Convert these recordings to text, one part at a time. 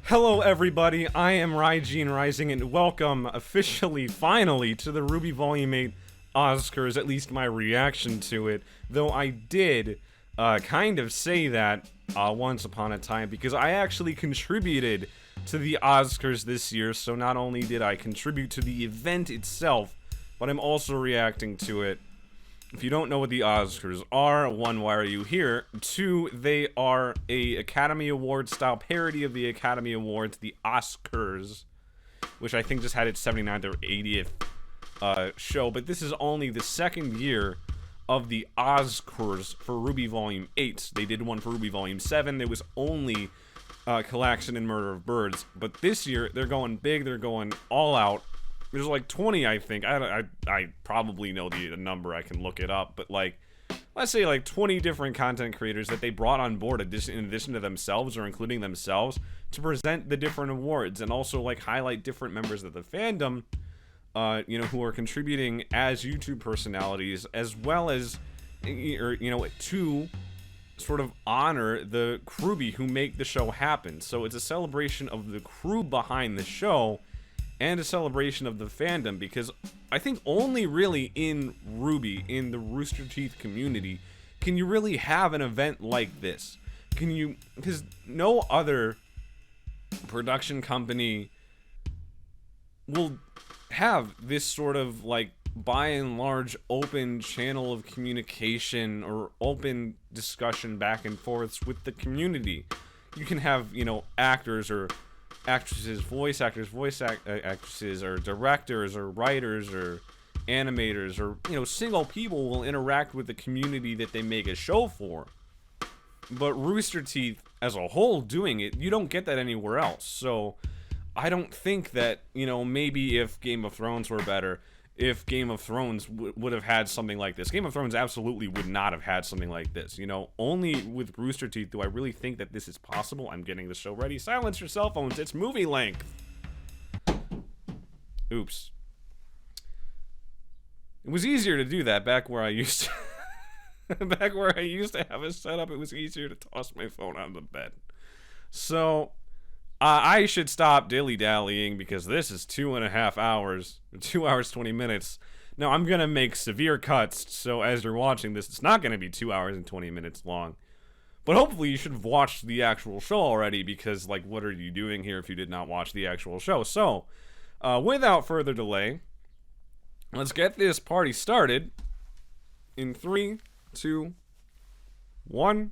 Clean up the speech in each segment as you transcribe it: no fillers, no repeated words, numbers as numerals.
Hello everybody, I am RWBY Rising and welcome officially, finally, to the RWBY Volume 8 Oscars, at least my reaction to it, though I did kind of say that once upon a time because I actually contributed to the Oscars this year, so not only did I contribute to the event itself, but I'm also reacting to it. If you don't know what the Oscars are, 1, why are you here? 2, they are a Academy Award style parody of the Academy Awards, the Oscars, which I think just had its 79th or 80th show, but this is only the second year of the Ozcars for RWBY Volume 8. They did one for RWBY Volume 7. There was only Calxiyn and Murder of Birds, but this year they're going big, they're going all out. There's like 20, I think. I probably know the number. I can look it up. But like, let's say like 20 different content creators that they brought on board in addition to themselves or including themselves to present the different awards and also like highlight different members of the fandom, you know, who are contributing as YouTube personalities as well as, you know, to sort of honor the CRWBY who make the show happen. So it's a celebration of the crew behind the show and a celebration of the fandom, because I think only really in RWBY, in the Rooster Teeth community, can you really have an event like this. Can you, because no other production company will have this sort of like by and large open channel of communication or open discussion back and forths with the community. You can have, you know, actors or actresses, voice actors, actresses, or directors, or writers, or animators, or, you know, single people will interact with the community that they make a show for. But Rooster Teeth as a whole doing it, you don't get that anywhere else. So I don't think that, you know, maybe if Game of Thrones were better, if Game of Thrones would have had something like this. Game of Thrones absolutely would not have had something like this. You know, only with Rooster Teeth do I really think that this is possible. I'm getting the show ready. Silence your cell phones. It's movie length. Oops. It was easier to do that back where I used to, back where I used to have it set up. It was easier to toss my phone on the bed. So I should stop dilly-dallying because this is 2.5 hours, 2 hours 20 minutes. Now I'm gonna make severe cuts, so as you're watching this, it's not gonna be 2 hours and 20 minutes long. But hopefully you should have watched the actual show already, because like, what are you doing here if you did not watch the actual show? So, without further delay, let's get this party started in 3, 2, 1.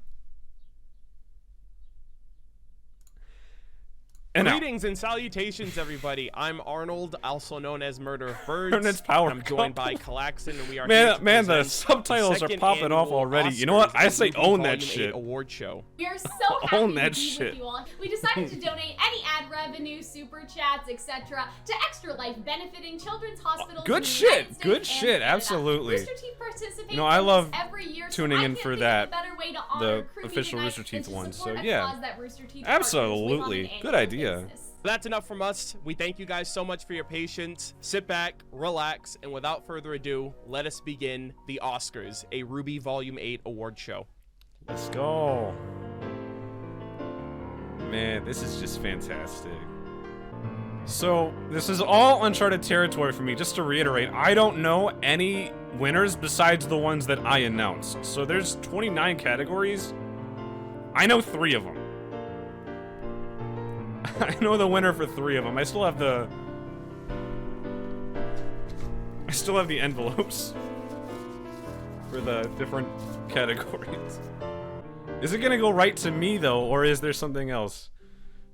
Greetings and salutations, everybody. I'm Arnold, also known as Murder of Birds. Power I'm joined by Calxiyn, and we are man, the subtitles are popping off already. You know what? I say own that shit. Award show. We are so happy Own that to be shit. with you all. We decided to donate any ad revenue, super chats, etc. to Extra Life, benefiting children's hospitals. Good in the shit. United States Good and shit. Canada. Absolutely. Rooster Teeth participates You know, I love every year, tuning so in I for can't think that, of a better way to the honor CRWBY official tonight Rooster Teeth than to one. support So a yeah, cause that Rooster Teeth partners with on an absolutely. Good annual idea. basis. That's enough from us. We thank you guys so much for your patience. Sit back, relax, and without further ado, let us begin the Oscars, a RWBY Volume 8 award show. Let's go. Man, this is just fantastic. So, this is all uncharted territory for me. Just to reiterate, I don't know any winners besides the ones that I announced. So there's 29 categories. I know 3 of them. I know the winner for 3 of them. I still have the envelopes for the different categories. Is it gonna go right to me though, or is there something else?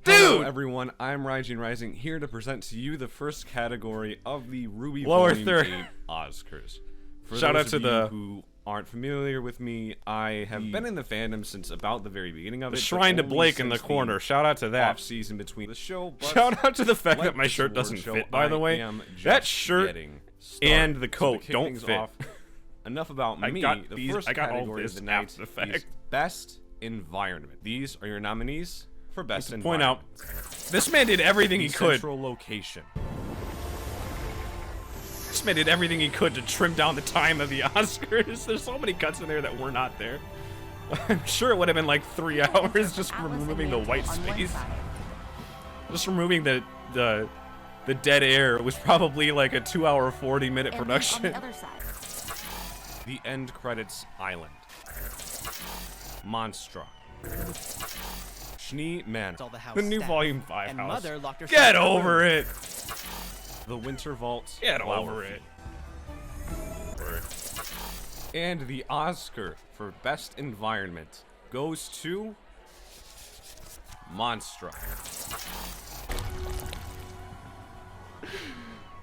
Dude! Hello everyone, I'm RWBY Rising, here to present to you the first category of the RWBY Volume 8 Oscars. For Shout out to the who aren't familiar with me, I have been in the fandom since about the very beginning of it. Shrine to Blake in the corner. Shout out to that. Off season between the show. Shout out to the fact like that my shirt doesn't show, fit, by the way. That shirt and the coat don't fit. Off, enough about me. The first category of the night is Best Environment. These are your nominees for Best Environment. Point out, this man did everything he could. Central location. This man did everything he could to trim down the time of the Oscars. There's so many cuts in there that were not there. I'm sure it would have been like 3 hours just removing the white space. Just removing the dead air was probably like a 2-hour, 40-minute production. On the other side. The end credits island. Monstra. Schnee Man. The new Volume 5 house. Get over it! The Winter Vault. Get over it. And the Oscar for Best Environment goes to Monstra.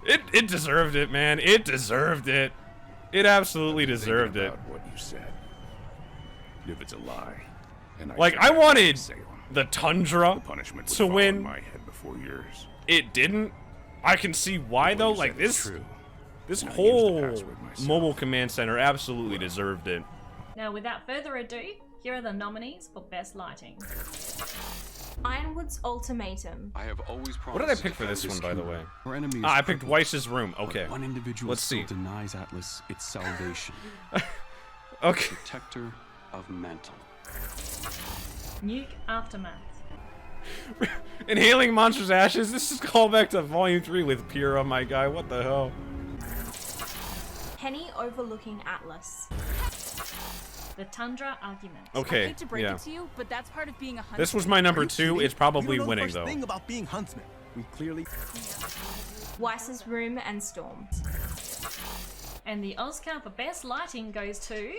It deserved it, man. It deserved it. It absolutely deserved it. What you said. If it's a lie, and I wanted the Tundra punishment to win. My head before yours. It didn't. I can see why though. Like this whole mobile command center absolutely deserved it. Now, without further ado, here are the nominees for Best Lighting. Ironwood's Ultimatum. I have always what did I pick for this one, by the way? I picked Weiss's Room. Okay. One individual Let's see. denies Atlas its salvation. Okay. Protector of Mantle. Nuke Aftermath. Inhaling Monster's Ashes? This is callback to Volume 3 with Pyrrha, my guy. What the hell? Penny Overlooking Atlas. The Tundra Argument. Okay, I hate to break it to you, but that's part of being a huntsman. This was my number 2. It's probably winning, though. Thing about being huntsmen. We clearly. Weiss's Room and Storm. And the Oscar for Best Lighting goes to...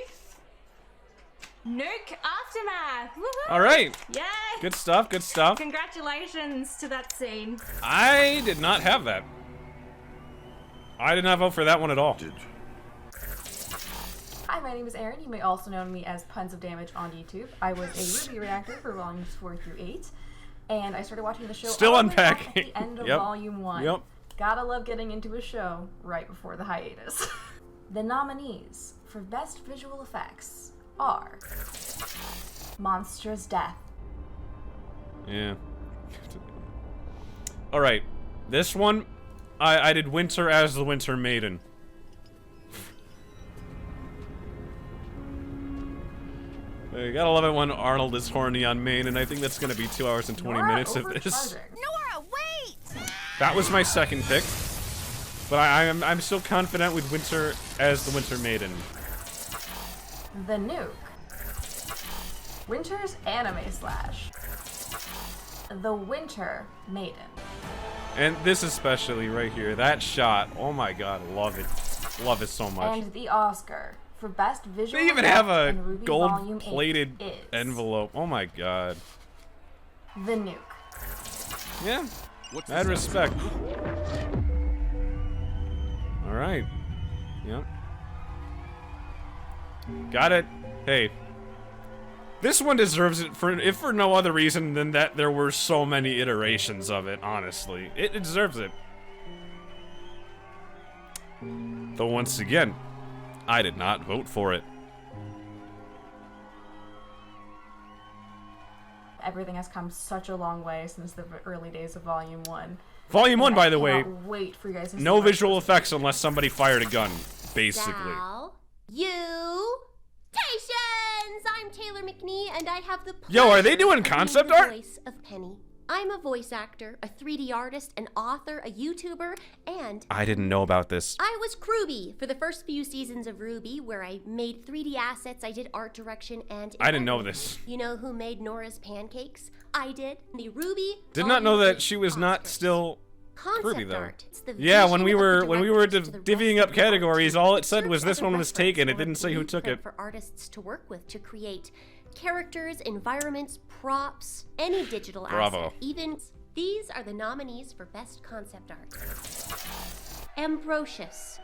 Nuke Aftermath! Woohoo! Alright. Yay! Good stuff, good stuff. Congratulations to that scene. I did not have that. I did not vote for that one at all. Hi, my name is Erin. You may also know me as Puns of Damage on YouTube. I was a RWBY reactor for volumes 4 through 8, and I started watching the show Still all the way back unpacking. at the end of Yep. volume 1. Yep. Gotta love getting into a show right before the hiatus. The nominees for Best Visual Effects are Monster's Death. Yeah. Alright. This one, I did Winter as the Winter Maiden. You gotta love it when Arnold is horny on main, and I think that's gonna be 2 hours and 20 minutes of this. Nora, wait! That was my second pick, but I'm still confident with Winter as the Winter Maiden. The Nuke. Winter's Anime Slash. The Winter Maiden. And this especially right here, that shot, oh my god, love it. Love it so much. And the Oscar for Best Visual They even have a in RWBY Volume 8 gold-plated is envelope. Oh my god. The Nuke. Yeah, I had respect. Alright. Yep. Got it. Hey. This one deserves it, if for no other reason than that there were so many iterations of it, honestly. It deserves it. Though once again, I did not vote for it. Everything has come such a long way since the early days of Volume 1. Volume 1, by the way, wait for you guys to see no visual effects unless somebody fired a gun, basically. Salutations! I'm Taylor McNee, and I have the pleasure Yo, are they doing of being concept the art? voice of Penny. I'm a voice actor, a 3D artist, an author, a YouTuber, and I didn't know about this. I was CRWBY for the first few seasons of RWBY, where I made 3D assets, I did art direction, and I didn't know this. You know who made Nora's pancakes? I did. The RWBY. Did not know that she was not still Concept CRWBY though. art. It's the Yeah, when vision we of the were director to the divvying rest up of the categories, all it said was Serves this as a one was reference taken. It or a didn't say who took blueprint it. for artists to work with to create characters, environments, props, any digital Bravo. asset, even. These are the nominees for Best Concept Art. Ambrosius.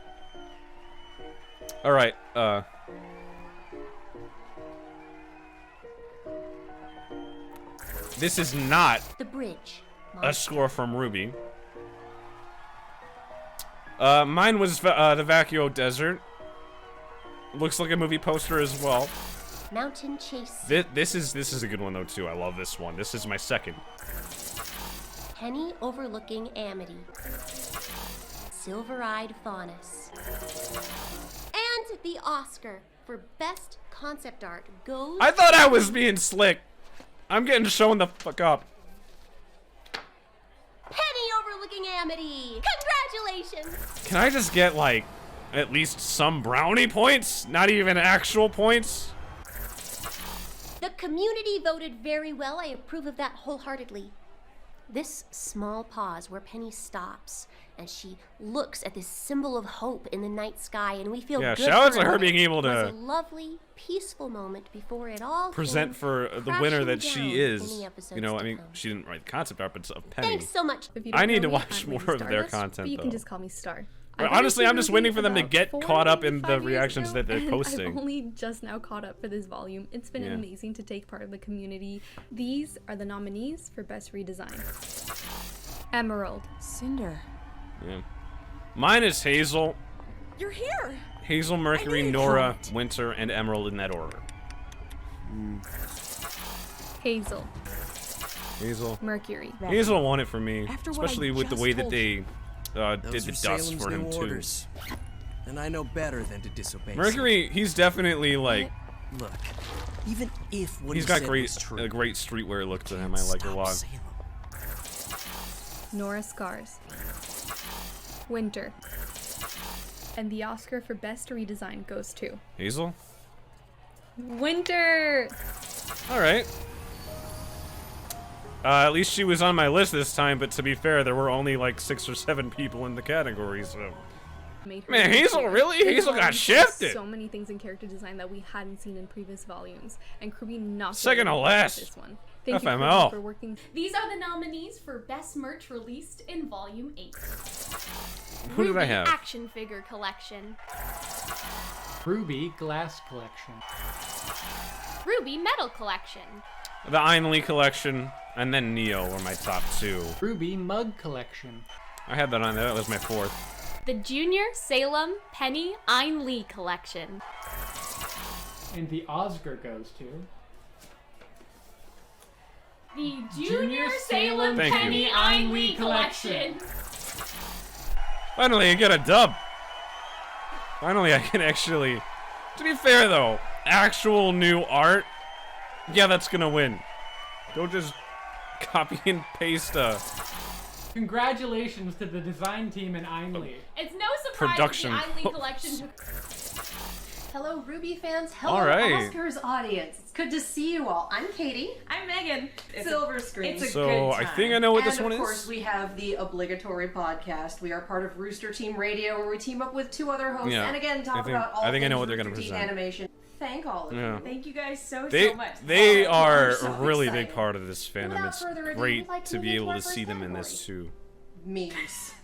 All right. This is not The Bridge. a score from RWBY. Mine was the Vacuo Desert. Looks like a movie poster as well. Mountain Chase. This is a good one though too. I love this one. This is my second. Penny Overlooking Amity. Silver-Eyed Faunus. And the Oscar for Best Concept Art goes... I thought I was being slick. I'm getting shown the fuck up. fucking Amity! Congratulations! Can I just get, like, at least some brownie points? Not even actual points? The community voted very well. I approve of that wholeheartedly. This small pause where Penny stops and she looks at this symbol of hope in the night sky, and we feel good. Yeah, shout out for to her being able to was a lovely, peaceful moment before it all present for the winner that she is. You know, I mean, come. she didn't write the concept art, but of Penny. Thanks so much. I need to watch more of their content, but you though. can just call me Star. But honestly, I'm just waiting for them to get caught up in the reactions that they're posting. I've only just now caught up for this volume. It's been amazing to take part of the community. These are the nominees for Best Redesign. Emerald. Cinder. Yeah. Mine is Hazel. You're here. Hazel, Mercury, Nora, Winter, and Emerald in that order. Hazel. Hazel. Mercury. Hazel won it for me, especially with the way that they did the dust for him too. And I know better than to disobey. Mercury, he's definitely like. Look, even if what he's got a great streetwear look to him. I like it a lot. Nora Scars. Winter. And the Oscar for Best Redesign goes to Hazel. Winter. All right. At least she was on my list this time, but to be fair, there were only like 6 or 7 people in the category, so. Man, Hazel, really? Hazel got shifted! So many things in character design that we hadn't seen in previous volumes, and CRWBY knocked second to last. This one. Thank FML. you for working. These are the nominees for Best Merch released in Volume 8. Who did I have? Action Figure Collection. RWBY Glass Collection. RWBY Metal Collection. The Ainley collection, and then Neo were my top 2. RWBY Mug Collection. I had that on there. That was my 4th. The Junior Salem Penny Ein Lee Collection. And the Oscar goes to the Junior Salem Penny Ein Lee Collection. Finally, I get a dub. Finally, I can actually. To be fair, though, actual new art. Yeah, that's gonna win. Don't just copy and paste a. Congratulations to the design team in Ainley. It's no surprise Production. the Ein Lee collection. Hello, RWBY fans. Hello, all right. Oscars audience. It's good to see you all. I'm Katie. I'm Megan. Silver screen. It's a So good I time. think I know what this one And is. of course, we have the obligatory podcast. We are part of Rooster Team Radio, where we team up with 2 other hosts, Yeah. and again talk about all I think I know things what they're gonna Rooster Team present. animation. Thank all of you. Yeah. Thank you guys so much. They are so a really excited. big part of this fandom. Without It's further ado, great we'd like to to move be into able our to see first them in this too. Memes.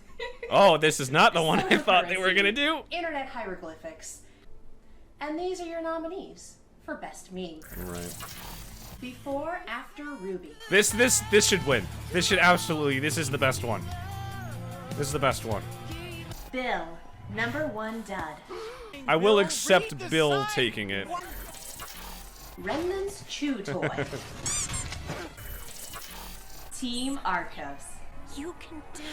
Oh, this is not the one I thought they were gonna do. Internet hieroglyphics. And these are your nominees for Best Meme. Right. Before, after RWBY. This should win. This should absolutely. This is the best one. This is the best one. Bill, #1 dud. I will accept Bill taking it. Remnant's Chew Toy. Team Arcos. You can do.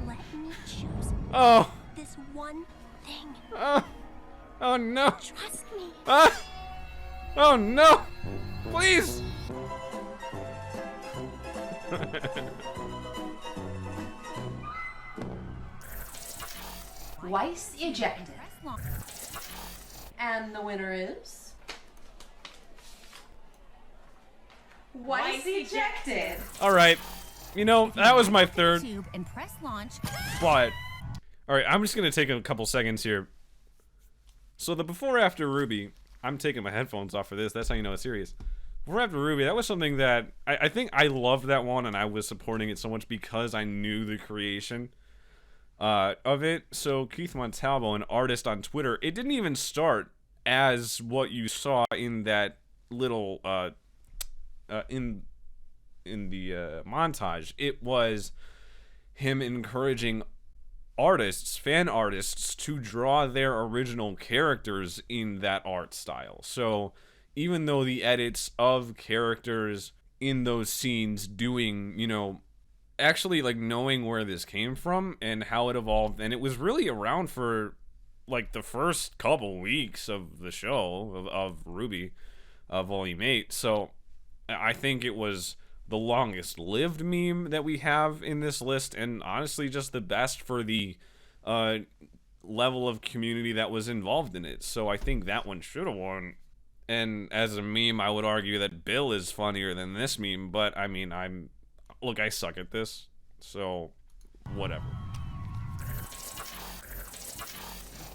Let me choose. Oh. This one thing. Oh no. Trust me. Oh no. Please. Weiss ejected. And the winner is Weiss ejected. All right. You know, that was my 3rd. And press launch. But all right, I'm just gonna take a couple seconds here. So the before after RWBY, I'm taking my headphones off for this. That's how you know it's serious. Before after RWBY, that was something that I think I loved that one, and I was supporting it so much because I knew the creation of it. So Keith Montalvo, an artist on Twitter, it didn't even start as what you saw in that little in the montage. It was him encouraging artists, fan artists, to draw their original characters in that art style. So even though the edits of characters in those scenes doing, you know, actually like knowing where this came from and how it evolved, and it was really around for like the first couple weeks of the show of RWBY Volume 8. So I think it was the longest lived meme that we have in this list, and honestly just the best for the level of community that was involved in it. So I think that one should have won. And as a meme, I would argue that Bill is funnier than this meme, but I mean, look, I suck at this, so whatever.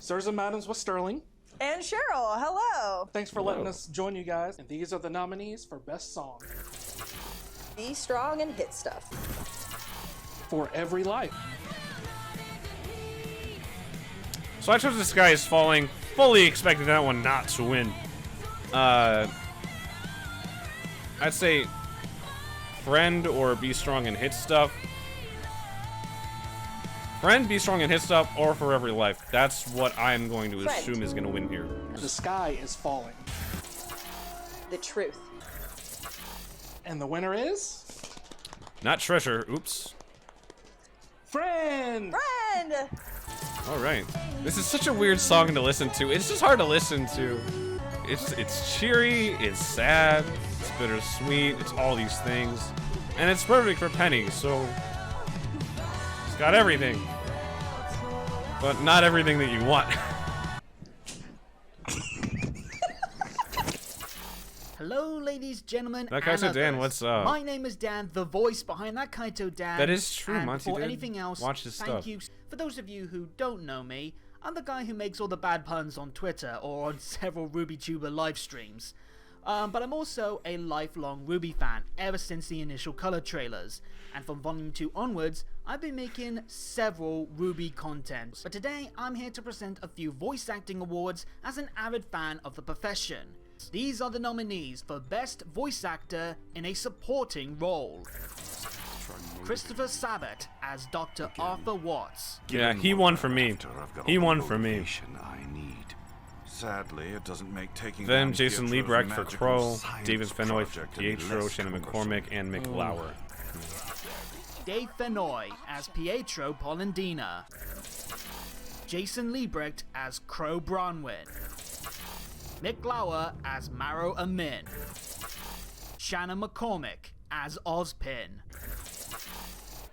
Sirs and madams with Sterling. And Cheryl, hello. Thanks for letting us join you guys. And these are the nominees for Best Song. Be strong and hit stuff. For Every Life. So I chose The Sky is Falling, fully expected that one not to win. I'd say Friend or Be Strong and Hit Stuff. Friend, Be Strong and Hit Stuff, or For Every Life. That's what I'm going to assume is going to win here. The Sky is Falling. The Truth. And the winner is... Not Treasure, oops. Friend! Friend! Alright. This is such a weird song to listen to. It's just hard to listen to. It's cheery, it's sad, it's bittersweet, it's all these things. And it's perfect for Penny, so it's got everything. But not everything that you want. Hello, ladies, gentlemen, That Kaito Dan, what's up? My name is Dan, the voice behind that Kaito Dan. That is true, and Monty before did anything else, watch his thank stuff. you. For those of you who don't know me, I'm the guy who makes all the bad puns on Twitter or on several RWBYtuber live streams. But I'm also a lifelong RWBY fan ever since the initial color trailers. And from Volume 2 onwards, I've been making several RWBY content. But today, I'm here to present a few voice acting awards as an avid fan of the profession. These are the nominees for Best Voice Actor in a Supporting Role. Christopher Sabat as Dr. Arthur Watts. Yeah, he won for me. He won for me. Sadly, it doesn't make taking Then down Jason Pietro's Liebrecht for magical Crow, science David Fennoy for project any Pietro, less Shannon cumbersome. McCormick, and Mick Lauer. Dave Fennoy as Pietro Polendina. Jason Liebrecht as Crow Bronwyn. Mick Lauer as Maro Amin. Shannon McCormick as Ozpin.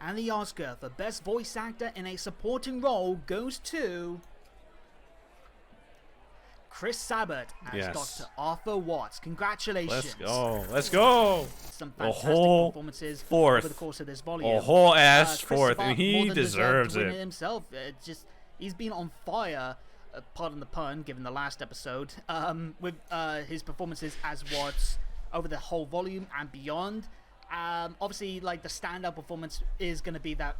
And the Oscar for Best Voice Actor in a Supporting Role goes to Chris Sabat as Yes. Dr. Arthur Watts. Congratulations. Let's go. Let's go. Some A fantastic whole performances fourth. over the course of this volume. A whole ass Chris fourth, Sabat and he more than deserved deserves to win it. himself. He's been on fire. Pardon the pun, given the last episode, with his performances as Watts over the whole volume and beyond. Obviously, like, the standout performance is going to be that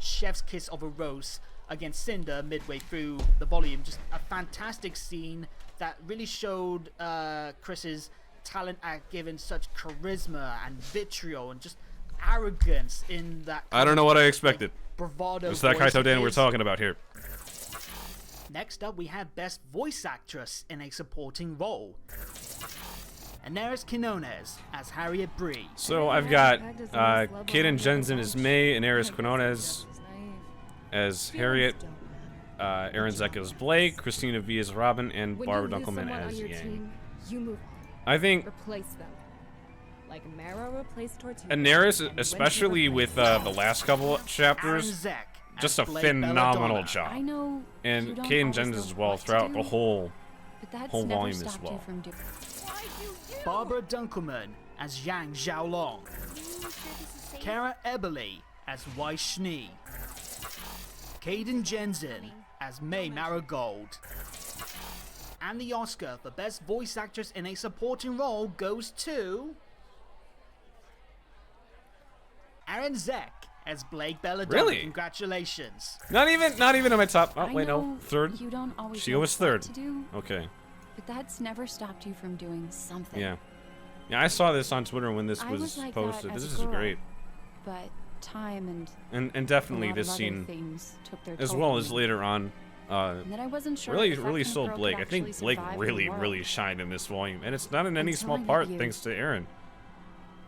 chef's kiss of a roast against Cinder midway through the volume. Just a fantastic scene that really showed Chris's talent at giving such charisma and vitriol and just arrogance in that. I don't know what I expected. Bravado. It's that voice Kaito Dan of we're his. talking about here. Next up, we have Best Voice Actress in a Supporting Role. Aneris Quinones as Harriet Bree. So I've got Kaden Jensen as May, and Aris Quinones as Harriet, Aaron Zeck as Blake, Christina V as Robin, and Barbara Dunkelman as Yang. You move. I think Replace them. Like Marrow replaced Tortilla. Aneris, especially with the last couple of chapters, just a phenomenal job. I know. And Kaden Jensen as well throughout the whole volume as well. Barbara Dunkelman as Yang Xiaolong. Kara Eberly as Wai Shni. Kaden Jensen as May Marigold. And the Oscar for Best Voice Actress in a Supporting Role goes to Aaron Zeck as Blake Belladonna. Really? Congratulations. Not even in my top. Oh I wait, no, know third. You don't always She know was what third. to do, Okay. but that's never stopped you from doing something. Yeah. Yeah, I saw this on Twitter when this I was was like posted. that This as is a girl, great. But time And definitely a lot this of other scene, things took their as toll well on as me. later on, And then I wasn't sure really if that really kind of sold girl Blake. could I think actually Blake survive in really the world. really shined in this volume, and it's not in any Until small I met part you. thanks to Aaron.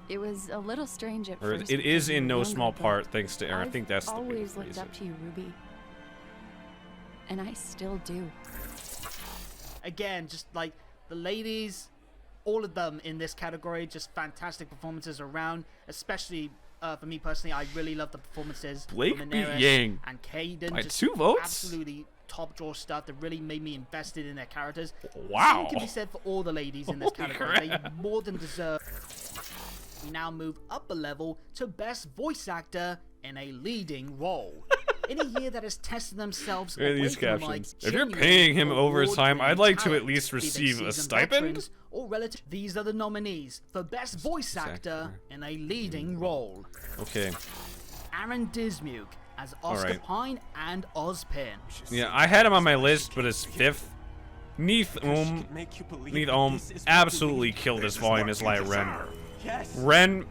It was a little strange at Or first. it is because you in were no younger, small but part thanks to Aaron. I I've think that's the always biggest looked reason. up to you, Ruby. And I still do. Again, just like the ladies all of them in this category, just fantastic performances around, especially for me personally. I really love the performances. Blake from beat Daenerys Yang and Kaden, by just 2 votes? absolutely top draw stuff that really made me invested in their characters. Wow. Same can be said for all the ladies in this category. They more than deserve. We now move up a level to Best Voice Actor in a Leading Role. In a year that has tested themselves Look at away these from the captions. mic, If you're genuine paying him overtime, award-winning I'd like to at talent, least be they receive a seasoned stipend. veterans or relative. These are the nominees for Best Voice Actor in a Leading Role. Okay. Aaron Dismuke as Oscar Alright. Pine and Ozpin. Yeah, I had him on my list, but as 5th. Neith absolutely killed this volume as Lai Ren. Ren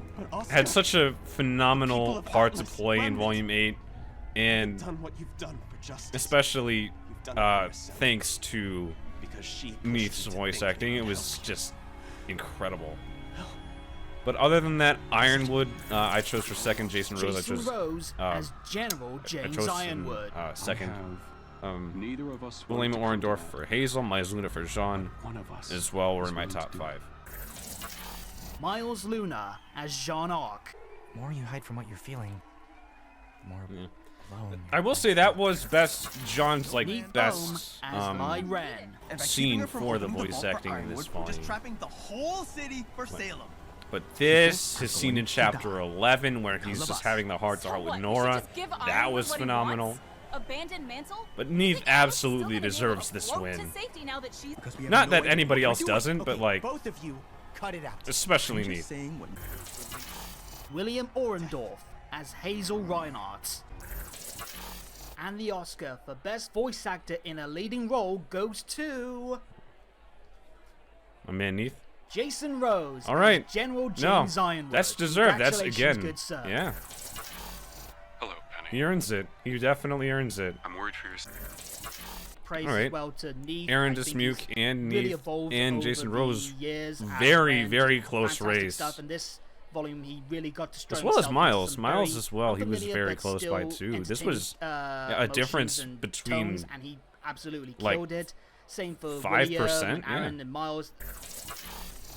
had such a phenomenal part to play in Volume 8, and especially thanks to Neith's voice acting, it was just incredible. But other than that, Ironwood, I chose for 2nd. Jason Rose, I chose as General James Ironwood. 2nd. William Orendorff for Hazel, Miles Luna for Jean, as well were in my top 5. Miles Luna as Jean Arc. The more you hide from what you're feeling, the more alone. I will say that was John's best Ren. scene for the voice acting in this volume. Just trapping the whole city for Salem. But this, his scene in chapter 11, where he's just having the heart-to-heart with Nora, that was phenomenal. Abandoned mantle? But Neith absolutely deserves this win. Not that anybody else doesn't, but both of you cut it out. Especially Neith. William Orendorff as Hazel Reinhardt. And the Oscar for Best Voice Actor in a Leading Role goes to My man Neith. Jason Rose. All right. As General James Ironwood. That's deserved. That's Congratulations, again. good sir. Yeah. Hello, Penny. He earns it. He definitely earns it. I'm worried for your. Praise All right. as well to Neith. Aaron I think Dismuke he's and really Neith evolved and over Jason the Rose. years as Very, Ben. very close Fantastic race. Stuff. And this volume, he really got to As stretch well as himself Miles. into some Miles very as well. He was unfamiliar very but close by still too. This was entertaining, a emotions difference and between tones, and he absolutely like killed it. Same for 5%, William and Aaron yeah. and Miles.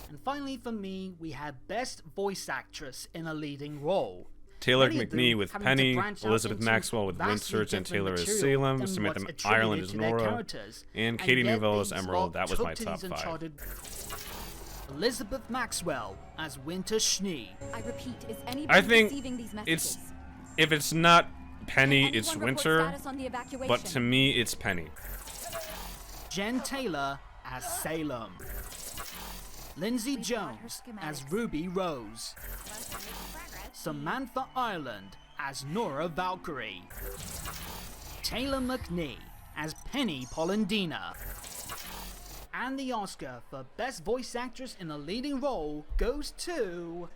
And finally, for me, we have Best Voice Actress in a Leading Role. Taylor Many of them McNee with having to Penny, branch out Elizabeth into Maxwell with vastly Windsurge, and different Taylor as material Salem, than Samantha what's Ireland attributed as to their Nora, characters. and Katie yet Nouvelle as these Emerald. lot That was my took to top these 5. uncharted. Elizabeth Maxwell as Winter Schnee. I repeat, is anybody I think receiving these messages? if it's not Penny, it's Anyone report Winter. status on the evacuation? But to me, it's Penny. Jen Taylor as Salem. Lindsay Jones as Ruby Rose. Samantha Ireland as Nora Valkyrie. Taylor McNee as Penny Polendina. And the Oscar for Best Voice Actress in a Leading Role goes to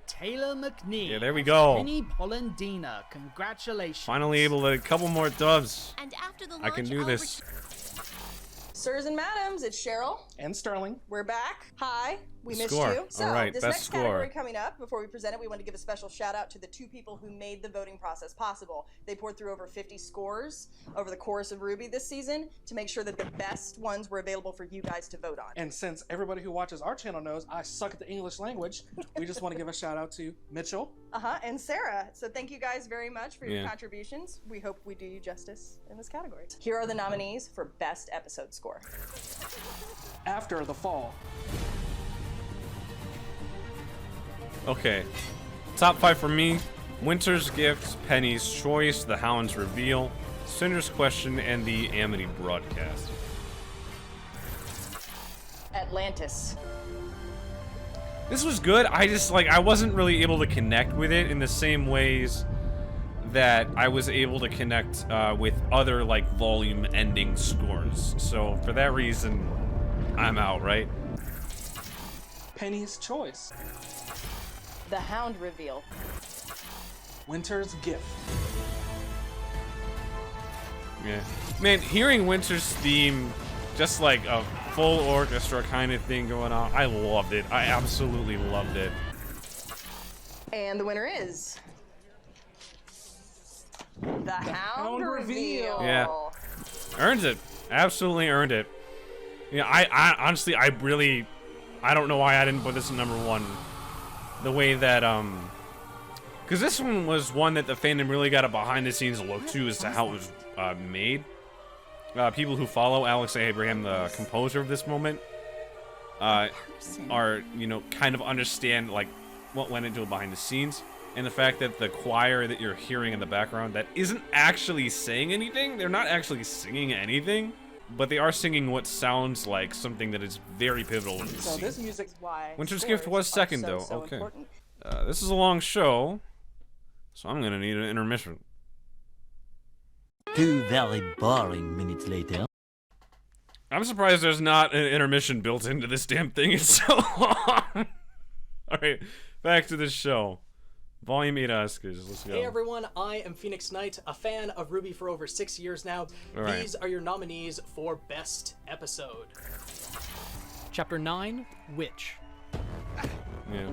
Taylor McNee. Yeah, there we go. Penny Polendina. Congratulations. Finally able to a couple more dubs. And after the I can do this. Sirs and madams, it's Cheryl. And Sterling. We're back. Hi. We missed Score. you. So, All right, this best next score. category coming up, before we present it, we want to give a special shout out to the 2 people who made the voting process possible. They poured through over 50 scores over the course of RWBY this season to make sure that the best ones were available for you guys to vote on. And since everybody who watches our channel knows I suck at the English language, we just want to give a shout out to Mitchell. And Sarah. So thank you guys very much for your Yeah. contributions. We hope we do you justice in this category. Here are the nominees for Best Episode Score. After the Fall. Okay. Top 5 for me. Winter's Gift, Penny's Choice, The Hound's Reveal, Cinder's Question, and the Amity Broadcast. Atlantis. This was good. I wasn't really able to connect with it in the same ways that I was able to connect with other volume ending scores. So for that reason, I'm out, right? Penny's Choice. The Hound Reveal. Winter's Gift. Yeah. Man, hearing Winter's theme, just like a full orchestra kind of thing going on, I loved it. I absolutely loved it. And the winner is The Hound Reveal. Yeah. Earns it. Absolutely earned it. Yeah, I honestly, I really I don't know why I didn't put this in #1. The way that, because this one was one that the fandom really got a behind-the-scenes look to as to how it was made. People who follow Alex Abraham, the composer of this moment, are, you know, kind of understand, like, what went into it behind the scenes. And the fact that the choir that you're hearing in the background that isn't actually saying anything, they're not actually singing anything, but they are singing what sounds like something that is very pivotal in the So scene. this music why Winter's Gift was second, though. so Okay. important. This is a long show, so I'm gonna need an intermission. 2 very boring minutes later. I'm surprised there's not an intermission built into this damn thing. It's so long. Alright, back to the show. Volume 8 Oscars, let's go. Hey everyone, I am Phoenix Knight, a fan of RWBY for over 6 years now. Right. These are your nominees for Best Episode. Chapter 9, Witch. Yeah.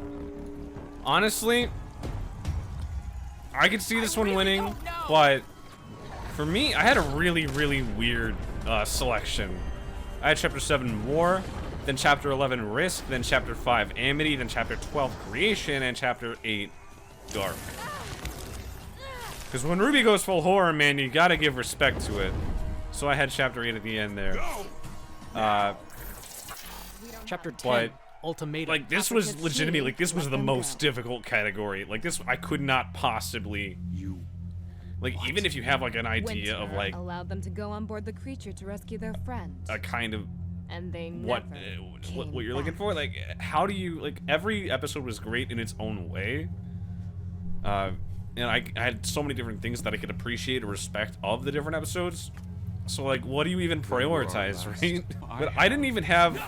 Honestly, I could see this one winning, but for me, I had a really, really weird selection. I had Chapter 7, War, then Chapter 11, Risk, then Chapter 5, Amity, then Chapter 12, Creation, and Chapter 8, Dark. Because when RWBY goes full horror, man, you gotta give respect to it. So I had Chapter 8 at the end there. Chapter 10, Ultimatum. Like, this was legitimately, like, this was the most difficult category. Like, this, I could not possibly... Like, even if you have, like, an idea of, like... allowed them to go on board the creature to rescue their friend. A kind of... And they what you're looking for? Like, how do you... Like, every episode was great in its own way. And I had so many different things that I could appreciate or respect of the different episodes. So, like, what do you even prioritize, right? But I didn't even have...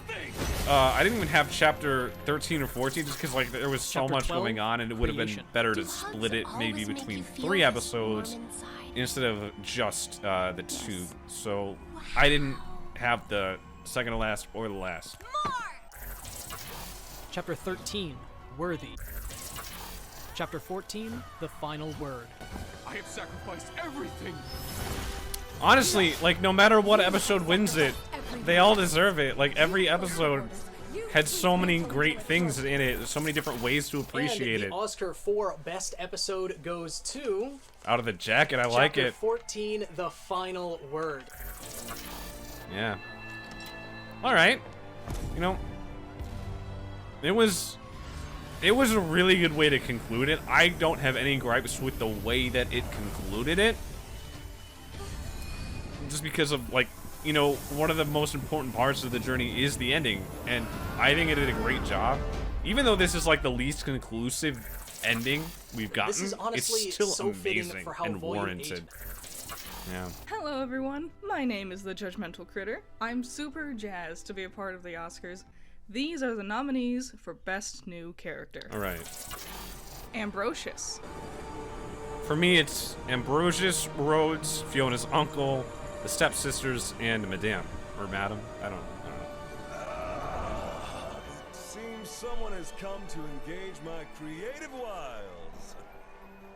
Chapter 13 or 14 just because, like, there was so much going on and it would have been better to split it maybe between 3 episodes instead of just the 2. So I didn't have the second to last or the last. Chapter 13, Worthy. Chapter 14, The Final Word. I have sacrificed everything. Honestly, like, no matter what episode wins it, they all deserve it. Like, every episode had so many great things in it, so many different ways to appreciate and the it. Oscar for Best Episode goes to... Out of the jacket, I like it. Chapter 14, The Final Word. Yeah. Alright. You know, it was a really good way to conclude it. I don't have any gripes with the way that it concluded it. Just because of, like, you know, one of the most important parts of the journey is the ending, and I think it did a great job. Even though this is, like, the least conclusive ending we've gotten, This is honestly it's still so fitting amazing for how and Volume warranted. 8. Yeah. Hello everyone, my name is the Judgmental Critter. I'm super jazzed to be a part of the Oscars. These are the nominees for Best New Character. Alright. Ambrosius. For me, it's Ambrosius, Rhodes, Fiona's uncle, the stepsisters, and Madame. Or Madam. I don't know. It seems someone has come to engage my creative wiles.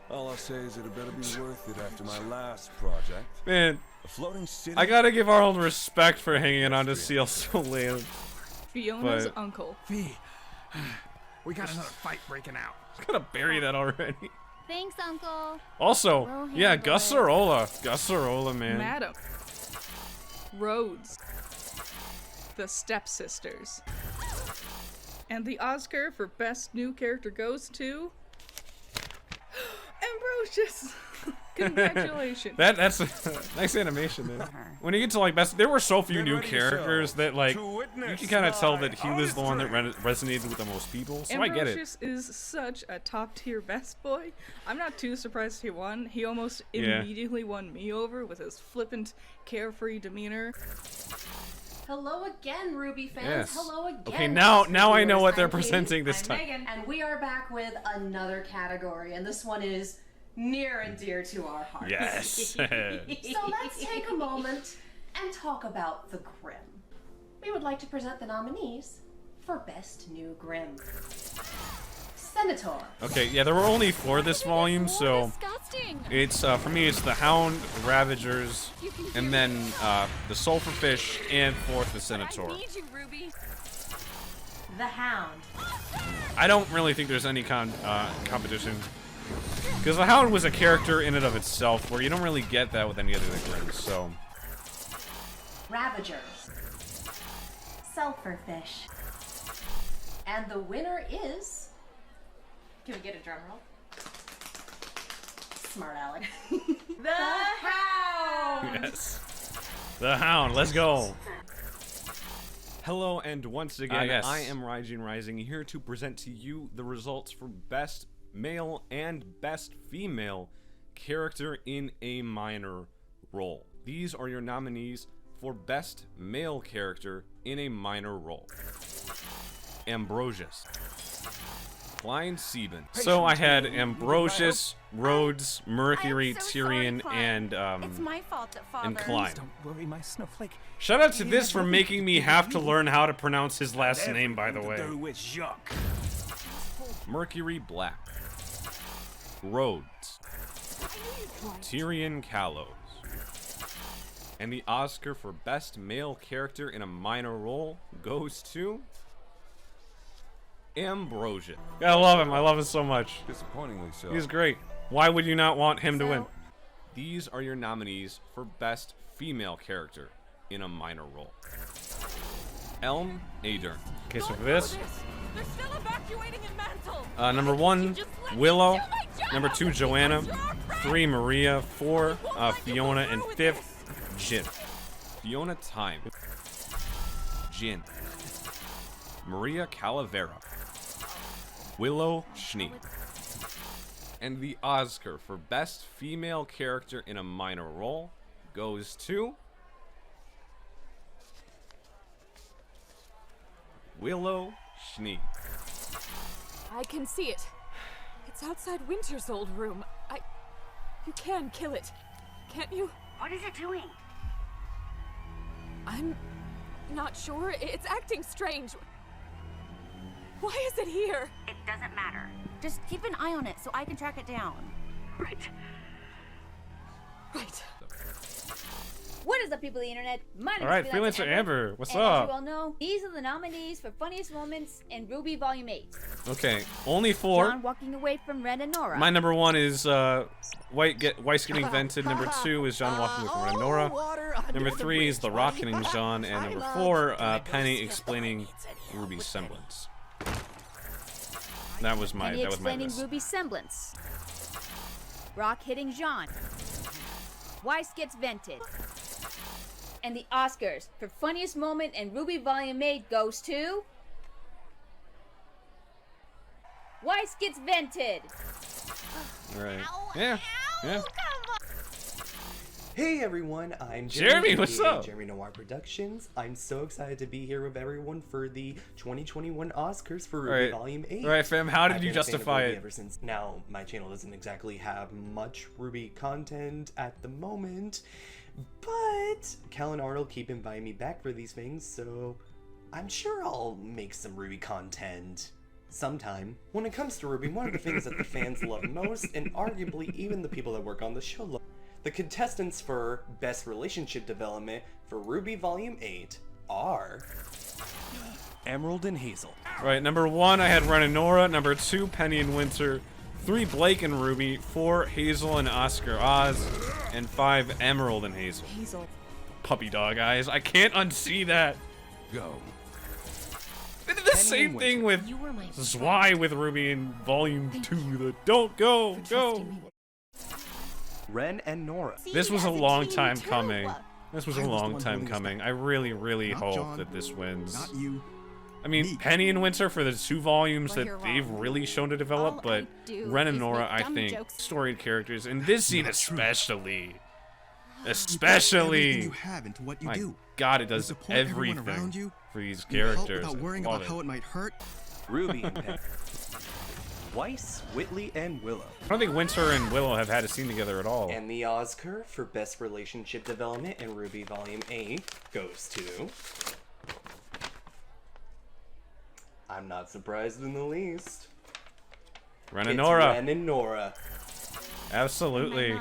All I'll say is it better be worth it after my last project. Man, A floating city. I gotta give Arnold respect for hanging on to Seal so late. Fiona's But- uncle. Fee, we got another fight breaking out. I gotta bury that already. Thanks, Uncle. Also, We'll yeah, handle it. Gussarola, man. Madam. Rhodes. The Stepsisters. And the Oscar for Best New Character goes to... Ambrosius! Congratulations. That's a nice animation there. When you get to, like, best, there were so few new characters that, like, you can kind of tell that he was the one that resonated with the most people, so I get it. Ambrosius is such a top-tier best boy. I'm not too surprised he won. He almost Yeah. immediately won me over with his flippant, carefree demeanor. Hello again, RWBY fans. Yes. Hello again. Okay, now I know viewers. what they're I'm Katie. presenting this I'm time. Megan, and we are back with another category, and this one is near and dear to our hearts. Yes. So let's take a moment and talk about the Grimm. We would like to present the nominees for Best New Grimm. Senator. Okay, yeah, there were only 4 this volume, so Disgusting. it's for me it's the Hound, Ravagers, and then the Sulfurfish, and 4th the Senator. I need you, RWBY. The Hound. I don't really think there's any competition. Because the Hound was a character in and of itself, where you don't really get that with any other Grims, so... Ravagers. Sulfurfish. And the winner is... Can we get a drum roll? Smart Alec. The Hound! Yes. The Hound, let's go! Hello, and once again, yes. I am RWBY Rising, here to present to you the results for Best Male and Best Female Character in a Minor Role. These are your nominees for Best Male Character in a Minor Role. Ambrosius. Klein Sieben. So I had Ambrosius, Rhodes, Mercury, Tyrion, and It's my fault that Father. and Klein. Don't worry, my snowflake. Shout out to this for making me have to learn how to pronounce his last name, by the way. Mercury Black. Rhodes. Tyrion Kalos. And the Oscar for Best Male Character in a Minor Role goes to... Ambrosia. I love him. I love him so much. Disappointingly so. He's great. Why would you not want him to win? These are your nominees for Best Female Character in a Minor Role. Elm Adern. Okay, so for this, They're still evacuating in Mantle. number 1, Willow. Number 2, Joanna. 3, Maria. 4, Fiona. And 5th, Jin. Fiona Time. Jin. Maria Calavera. Willow Schnee. And the Oscar for Best Female Character in a Minor Role goes to... Willow Schnee. I can see it. It's outside Winter's old room. You can kill it, can't you? What is it doing? I'm not sure. It's acting strange. Why is it here? It doesn't matter. Just keep an eye on it so I can track it down. Right. Right. What is up, people of the internet? My name Alright, is Freelancer Amber, what's and up? As you all know, these are the nominees for funniest moments in RWBY Volume 8. Okay, only 4. John walking away from Ren and Nora. My number 1 is Weiss getting vented. Number 2 is John walking away from Ren and Nora. Number 3 is The Rock hitting John. And number 4, Penny explaining Ruby's semblance. That was my Penny list. explaining Ruby's semblance. Rock hitting Jean. Weiss gets vented. And the Oscars for funniest moment in RWBY Volume 8 goes to... Weiss gets vented. Alright. Yeah. Yeah. Hey everyone, I'm Jeremy, what's up? Jeremy Noir Productions. I'm so excited to be here with everyone for the 2021 Oscars for RWBY Alright. Volume 8. Alright, fam, how did I've you been a fan of justify RWBY it? Ever since. Now, my channel doesn't exactly have much RWBY content at the moment, but Cal and Arnold keep inviting me back for these things, so I'm sure I'll make some RWBY content sometime. When it comes to RWBY, one of the things that the fans love most, and arguably even the people that work on the show love, the contestants for Best Relationship Development for RWBY Volume 8 are... Emerald and Hazel. Right, number 1, I had Ren and Nora. Number 2, Penny and Winter. 3, Blake and Ruby. 4, Hazel and Oscar Oz. And 5, Emerald and Hazel. Hazel. Puppy dog eyes. I can't unsee that. Go. They did the same thing with Zwei with Ruby in Volume 2. The don't go, go. Ren and Nora. This was a long time coming. This was a long time coming. I really, really hope that this wins. Not you. I mean, Penny and Winter for the 2 volumes that they've really shown to develop, but Ren and Nora, I think, storied characters. And this scene especially. Especially. You have into what you My do. God, it does Support everyone around everything you. for these You help characters. without worrying I about love how it might hurt. Ruby and Penny. Weiss, Whitley, and Willow. I don't think Winter and Willow have had a scene together at all. And the Oscar for Best Relationship Development in RWBY Volume 8 goes to... I'm not surprised in the least. Ren and Nora. Ren and Nora. Absolutely.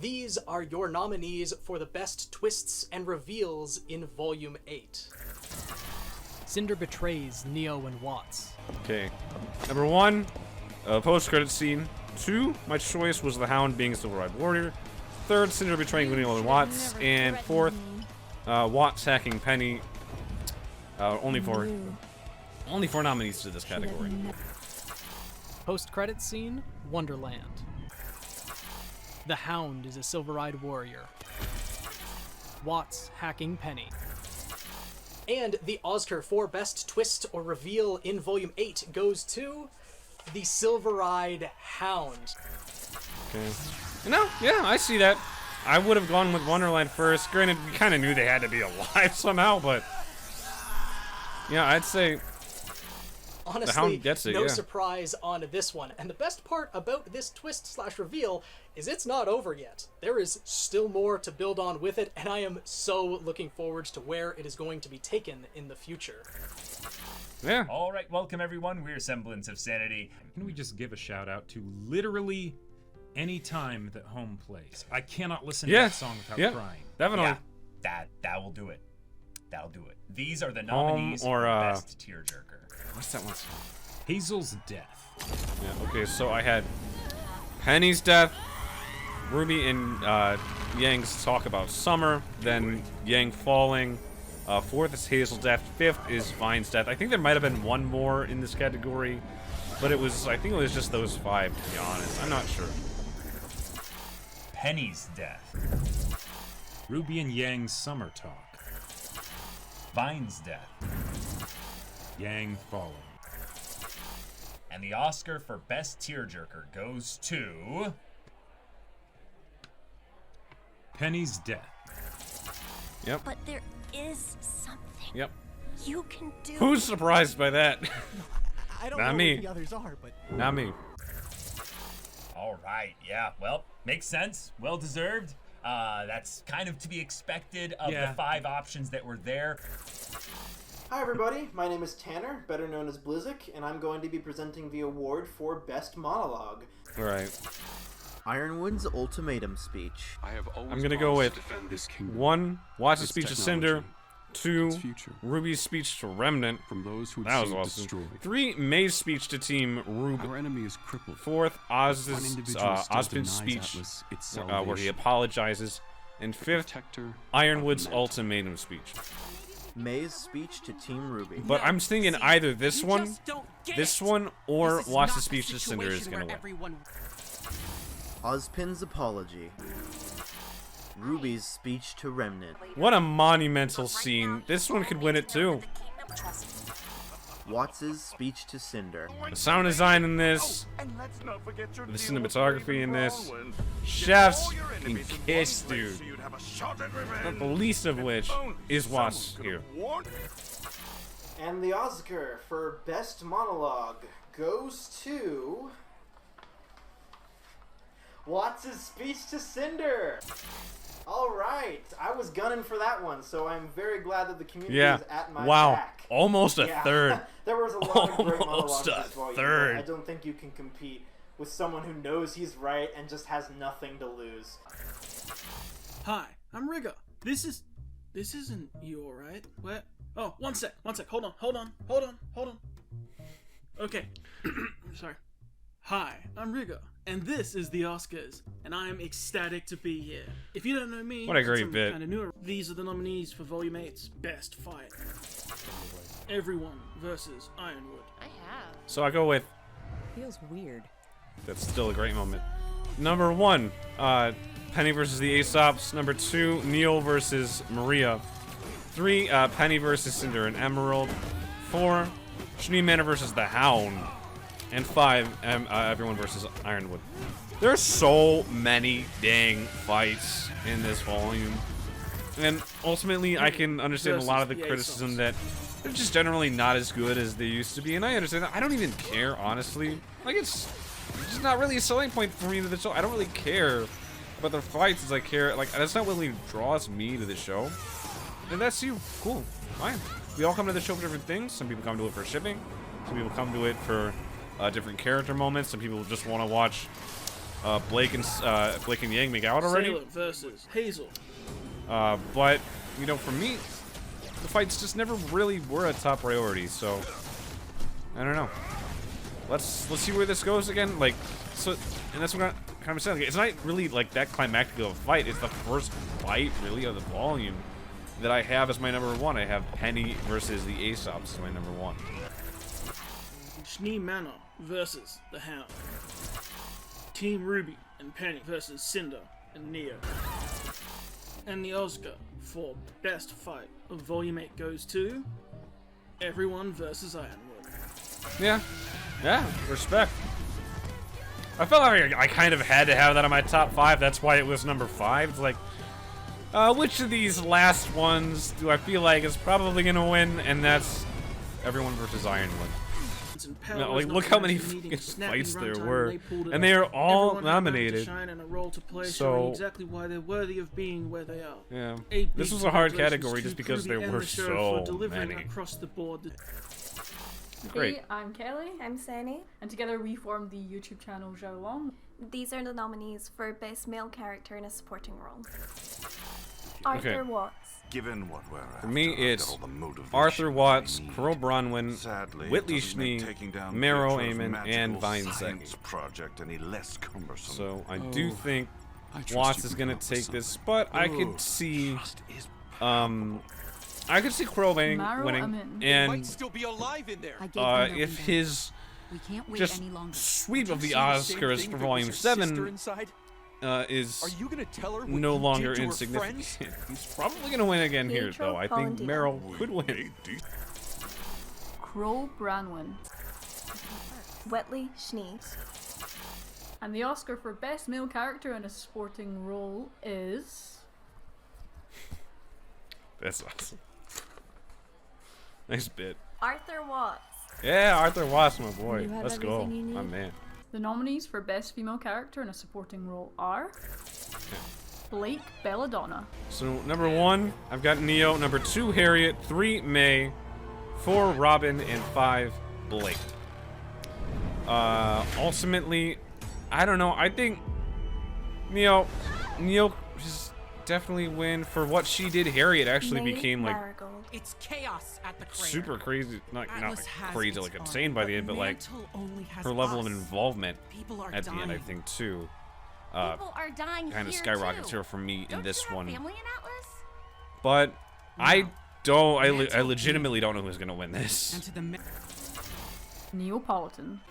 These are your nominees for the best twists and reveals in Volume 8. Cinder betrays Neo and Watts. Okay. Number 1, post-credit scene. 2, my choice was the Hound being a Silver-Eyed Warrior. 3rd, Cinder betraying Neo and Watts. And 4th, Watts hacking Penny. Only four nominees to this category. Post-credit scene, Wonderland. The Hound is a Silver-Eyed Warrior. Watts hacking Penny. And the Oscar for Best Twist or Reveal in Volume 8 goes to the Silver-Eyed Hound. Okay. No, yeah, I see that. I would have gone with Wonderland first. Granted, we kind of knew they had to be alive somehow, but yeah, I'd say Honestly, the Hound gets it, no yeah. surprise on this one. And the best part about this twist/reveal is it's not over yet. There is still more to build on with it, and I am so looking forward to where it is going to be taken in the future. Yeah. All right, welcome everyone. We're Semblance of Sanity. Can we just give a shout out to literally any time that Home plays? I cannot listen to that song without crying. Definitely. Yeah, that will do it. That'll do it. These are the nominees or, for Best Tearjerker. What's that one song? Hazel's Death. Yeah, okay, so I had Penny's Death, Ruby and Yang's Talk About Summer, then Yang Falling, 4th is Hazel's Death, 5th is Vine's Death. I think there might have been one more in this category, but I think it was just those 5, to be honest. I'm not sure. Penny's Death. Ruby and Yang's Summer Talk. Vine's Death. Yang Falling. And the Oscar for Best Tearjerker goes to Penny's Death. Yep. But there is something Yep. you can do. Who's surprised by that? I don't Not know me. what the others are, but Not me. All right, yeah, well, makes sense. Well deserved. That's kind of to be expected of the 5 options that were there. Hi everybody, my name is Tanner, better known as Blizzik, and I'm going to be presenting the award for Best Monologue. Alright. Ironwood's ultimatum speech. I'm gonna go with 1, Watts' speech to Cinder. 2, Ruby's speech to Remnant. That was awesome. 3, May's speech to Team RWBY. Our enemy is crippled. 4th, individual still Ozpin's denies speech, Atlas its where he salvation. apologizes. And 5th, Ironwood's ultimatum speech. May's speech to Team RWBY. But I'm thinking either this one, or Watts' speech to Cinder is gonna win. Ozpin's apology. RWBY's speech to Remnant. What a monumental scene. This one could win it too. Watts' speech to Cinder. The sound design in this, the cinematography in this, chef's fucking kiss, dude. Not the least of which is Watts here. And the Oscar for Best Monologue goes to Watts' speech to Cinder. Alright, I was gunning for that one, so I'm very glad that the community is at my back. Almost a third. There was a lot of great Almost monologues a this volume, third. but I don't think you can compete with someone who knows he's right and just has nothing to lose. Hi, I'm Rigga. This isn't you, alright? What? Oh, one sec. Hold on. Okay. Sorry. Hi, I'm Rigga, and this is the Oscars, and I am ecstatic to be here. If you don't know me, What a great since I'm bit. kinda newer, these are the nominees for Volume 8's Best Fight. Everyone versus Ironwood. So I go with, Feels weird. that's still a great moment. Number 1, Penny versus the Aesops. Number 2, Neil versus Maria. 3, Penny versus Cinder and Emerald. 4, Shani Manor versus the Hound. And 5, everyone versus Ironwood. There's so many dang fights in this volume. And ultimately, I can understand a lot of the criticism that they're just generally not as good as they used to be. And I understand that. I don't even care, honestly. Like, it's just not really a selling point for me to the show. I don't really care about their fights as I care. Like, that's not what really draws me to the show. And that's you. Cool. Fine. We all come to the show for different things. Some people come to it for shipping. Some people come to it for different character moments. Some people just want to watch Blake and Yang make out already. Salem versus Hazel. But you know, for me, the fights just never really were a top priority. So I don't know. Let's see where this goes again. Like, so, and that's what I'm kind of saying. Like, it's not really like that climactic of a fight. It's the first fight really of the volume that I have as my number one. I have Penny versus the Aesops as my number one. Schnee Manor versus the Hound. Team Ruby and Penny versus Cinder and Neo. And the Oscar for best fight of Volume 8 goes to Everyone versus Ironwood. Yeah. Yeah, respect. I felt like I kind of had to have that on my top 5. That's why it was number 5. It's like, which of these last ones do I feel like is probably gonna win? And that's Everyone versus Ironwood. No, like, look how many fights there were, and they are all nominated. So exactly why they're worthy of being where they are. Yeah, this was a hard category just because there were so many. Across the board. Great. Hey, I'm Kelly. I'm Sani. And together we formed the YouTube channel Zhou. These are the nominees for Best Male Character in a Supporting Role. Okay. Arthur Watts. Given what we're For me, it's Arthur Watts, Crow Bronwyn, Whitley Schnee, Marrow Eamon, and Vinesek. Project any less cumbersome. So I do think Watts is gonna take this, but I could see, I could see Crow winning, and if his just sweep of the Oscars for Volume 7 is no longer insignificant. He's probably gonna win again here, though. I think Meryl could win. Crow Branwyn. Whitley Schnee. And the Oscar for Best Male Character in a Supporting Role is... That's awesome. Nice bit. Arthur Watts. Yeah, Arthur Watts, my boy. Let's go. My man. The nominees for Best Female Character in a Supporting Role are... Blake Belladonna. So, number 1, I've got Neo. Number 2, Harriet. 3, May. 4, Robin. And 5, Blake. Ultimately, I don't know. I think Neo just definitely win for what she did. Harriet actually became like it's chaos at the crater. super crazy, not crazy like insane by the end, but like her level of involvement at the end, I think too. People are dying kind of here skyrockets too. her for me in this one. Family in Atlas? But I legitimately don't know who's gonna win this. Neapolitan.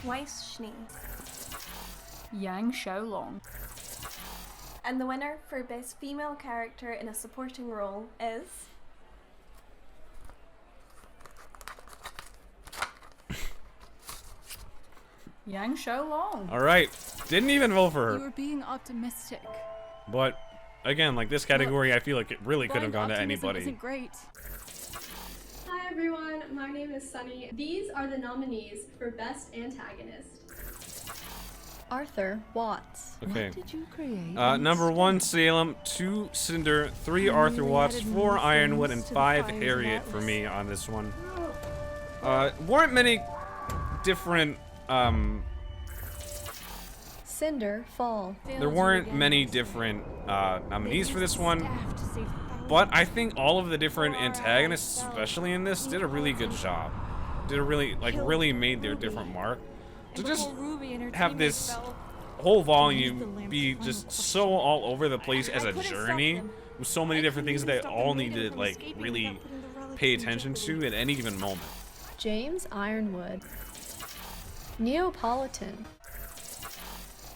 Weiss Schnee. Yang Xiaolong. And the winner for Best Female Character in a Supporting Role is... Yang Xiaolong. Alright, didn't even vote for You her. were being optimistic. But again, like this category, I feel like it really could have gone to anybody. Isn't great. Hi everyone, my name is Sunny. These are the nominees for Best Antagonist. Arthur Watts. Okay. What did you create? Number 1, Salem. 2, Cinder. 3, Arthur Watts. 4, Ironwood. And 5, Harriet for me on this one. Weren't many different, Cinder Fall. there weren't many different, nominees for this one. But I think all of the different antagonists, especially in this, did a really good job. Really made their different mark. To just have this whole volume be just so all over the place as a journey with so many different things that all need to like really pay attention to at any given moment. James Ironwood. Neapolitan.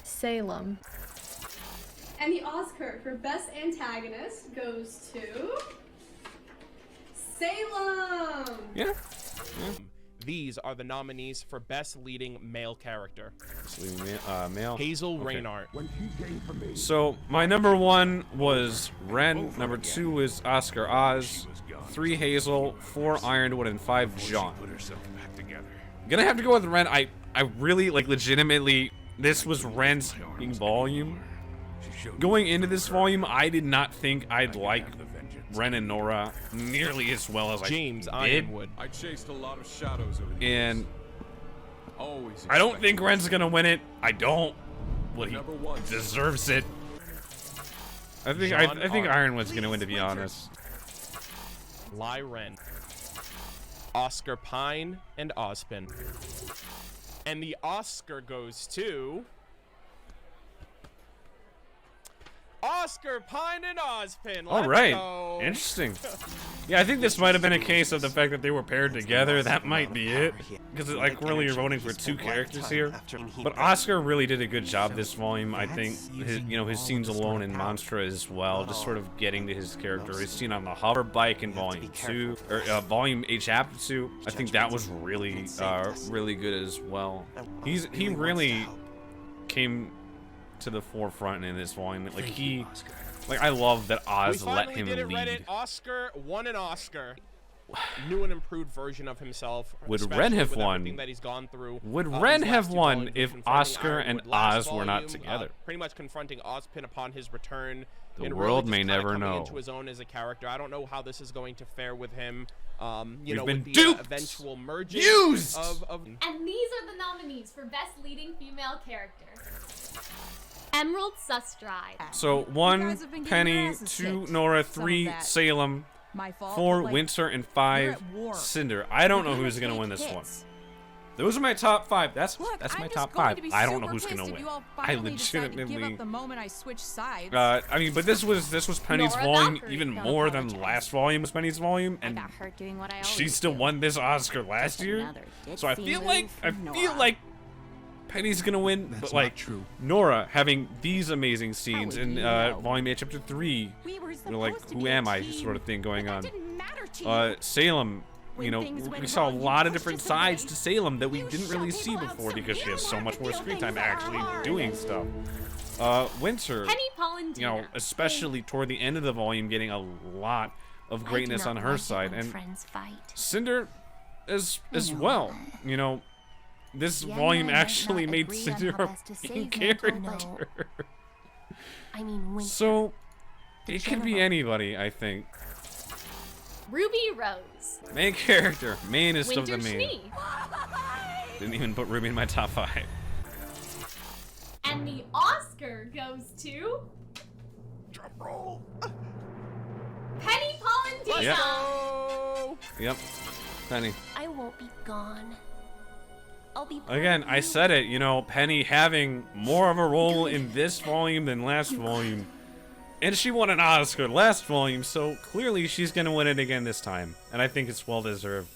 Salem. And the Oscar for Best Antagonist goes to... Salem! Yeah. These are the nominees for Best Leading Male Character. Male. Hazel Okay. Reinhardt. So my number 1 was Ren. Number 2 was Oscar Oz. 3, Hazel. 4, Ironwood. And 5, Jean. Gonna have to go with Ren. I really legitimately. This was Ren's volume. Going into this volume, I did not think I'd like Ren and Nora nearly as well as James I did. Ironwood. I chased a lot of shadows over the And Always I don't think Ren's gonna win it. I don't. Well, he Number 1. deserves it. I think Ironwood's gonna win, to be honest. Lyren, Oscar Pine, and Ozpin. And the Oscar goes to Oscar Pine and Ozpin. All right, interesting. Yeah, I think this might have been a case of the fact that they were paired together. That might be it, because like really you're voting for two characters here. But Oscar really did a good job this volume. I think his, his scenes alone in Monstra as well, just sort of getting to his character. His scene on the hover bike in Volume 2 or Volume 8, Chapter 2. I think that was really really good as well. He really came to the forefront in this volume. Like I love that Oz let him lead. Reddit. Oscar won an Oscar. New and improved version of himself. Would Ren have won? That he's gone through. Would Ren have won if Oscar and Oz were not together? Pretty much confronting Ozpin upon his return. The world may never know. Into his own as a character. I don't know how this is going to fare with him. We've been with the duped! Eventual merging Used! And these are the nominees for Best Leading Female Character. Emerald Sustride. So 1 Penny, 2 Nora, 3 Salem, 4 Winter, and 5 Cinder. I don't know who's gonna win this one. Those are my top 5. That's my top 5. I don't know who's gonna win. I legitimately give up the moment I switch sides. I mean, but this was Penny's volume even more than the last volume was Penny's volume, and she still won this Oscar last year. So I feel like Penny's gonna win, but like Nora having these amazing scenes in Volume 8, Chapter 3, like who am I sort of thing going on. Salem, we saw a lot of different sides to Salem that we didn't really see before because she has so much more screen time actually doing stuff. Winter, especially toward the end of the volume, getting a lot of greatness on her side, and Cinder as well. This volume actually made Cinder a main character. So, it could be anybody, I think. Ruby Rose. Main character. Mainest of Winter the main. Schnee. Didn't even put Ruby in my top 5. And the Oscar goes to... Drum roll. Penny Polendina. Yep. Penny. I won't be gone. I'll be Again, I said it, Penny having more of a role in this volume than last volume. And she won an Oscar last volume, so clearly she's gonna win it again this time. And I think it's well deserved.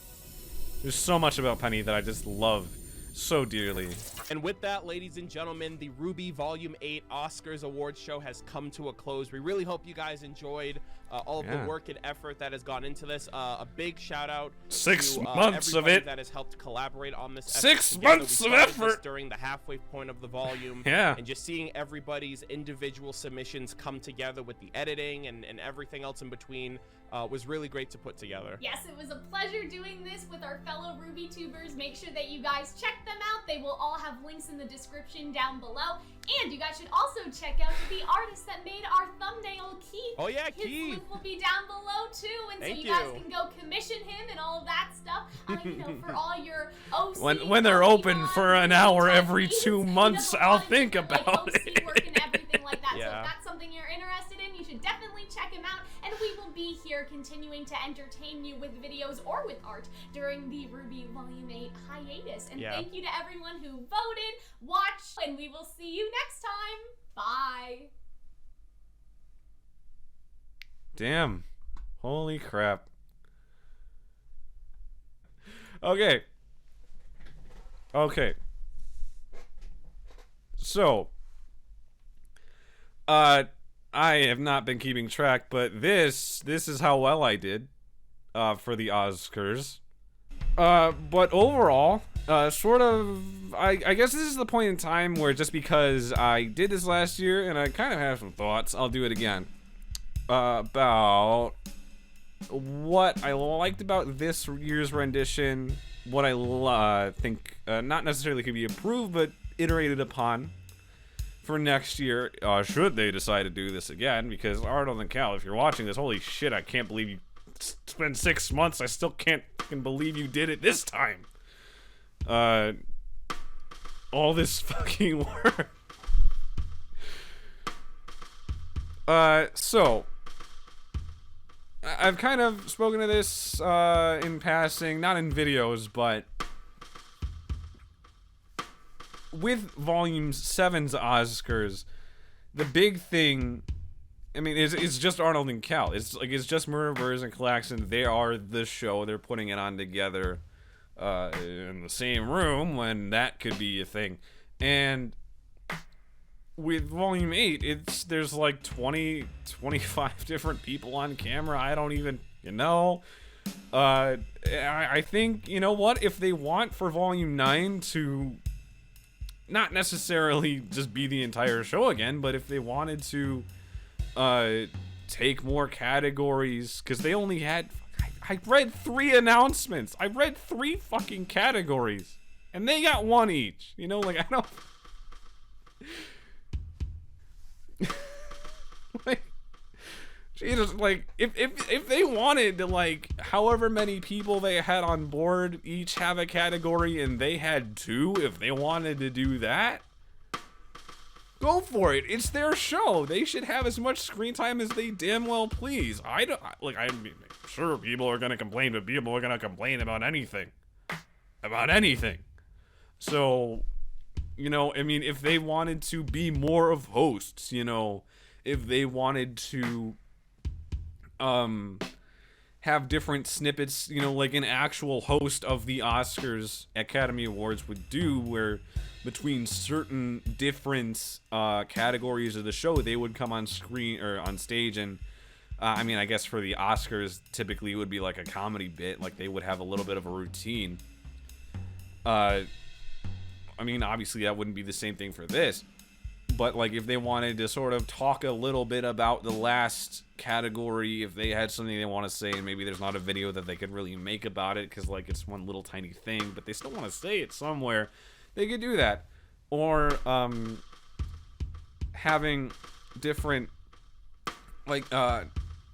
There's so much about Penny that I just love so dearly. And with that, ladies and gentlemen, the RWBY Volume 8 Oscars Awards show has come to a close. We really hope you guys enjoyed all of the work and effort that has gone into this. A big shout out 6 to months of it that has helped collaborate on this. 6 months of effort during the halfway point of the volume. Yeah. And just seeing everybody's individual submissions come together with the editing and everything else in between was really great to put together. Yes, it was a pleasure doing this with our fellow RWBY tubers. Make sure that you guys check them out. They will all have links in the description down below. And you guys should also check out the artist that made our thumbnail, Keith. Oh yeah, His Keith. link will be down below too, and Thank so you guys you. can go commission him and all of that stuff. For all your OC. When they're open for an hour every 2 months, I'll think about it. Work and everything like that. Yeah. So if that's something you're interested in, you should definitely check him out. And we will be here continuing to entertain you with videos or with art during the RWBY Volume 8 hiatus. And thank you to everyone who voted, watched, and we will see you next time. Bye. Damn. Holy crap. Okay. So, I have not been keeping track, but this is how well I did for the Ozcars. But overall, sort of, I guess this is the point in time where just because I did this last year and I kind of have some thoughts, I'll do it again. About what I liked about this year's rendition, what I think not necessarily could be improved, but iterated upon for next year, should they decide to do this again, because Arnold and Cal, if you're watching this, holy shit, I can't believe you spent 6 months, I still can't fucking believe you did it this time. All this fucking work. So, I've kind of spoken to this in passing, not in videos, but with Volume 7's Oscars, the big thing, I mean, it's just Arnold and Cal. It's just Murderverse and Calxiyn. They are the show. They're putting it on together in the same room when that could be a thing. And with Volume 8, there's like 20, 25 different people on camera. I don't even, I think, you know what? If they want for Volume 9 to not necessarily just be the entire show again, but if they wanted to take more categories, because they only had, I read 3 announcements. I read 3 fucking categories, and they got 1 each. I don't... Jesus, if they wanted to, however many people they had on board each have a category, and they had 2, if they wanted to do that, go for it. It's their show. They should have as much screen time as they damn well please. I'm sure people are gonna complain, but people are gonna complain about anything. So, if they wanted to be more of hosts, if they wanted to have different snippets, like an actual host of the Oscars Academy Awards would do, where between certain different categories of the show, they would come on screen or on stage, and I guess for the Oscars, typically it would be like a comedy bit, like they would have a little bit of a routine. Obviously that wouldn't be the same thing for this, but if they wanted to sort of talk a little bit about the last category, if they had something they want to say, and maybe there's not a video that they could really make about it because it's one little tiny thing, but they still want to say it somewhere, they could do that. Or having different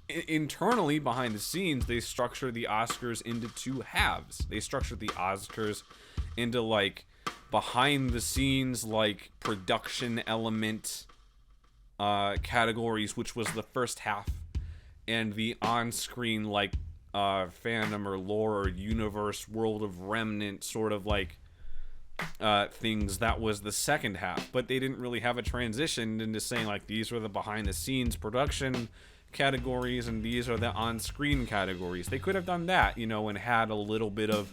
internally behind the scenes, they structure the Oscars into 2 halves. They structure the Oscars into behind the scenes production element categories, which was the first half, and the on-screen fandom or lore or universe, world of Remnant sort of things, that was the second half. But they didn't really have a transition into saying these were the behind the scenes production categories and these are the on-screen categories. They could have done that, and had a little bit of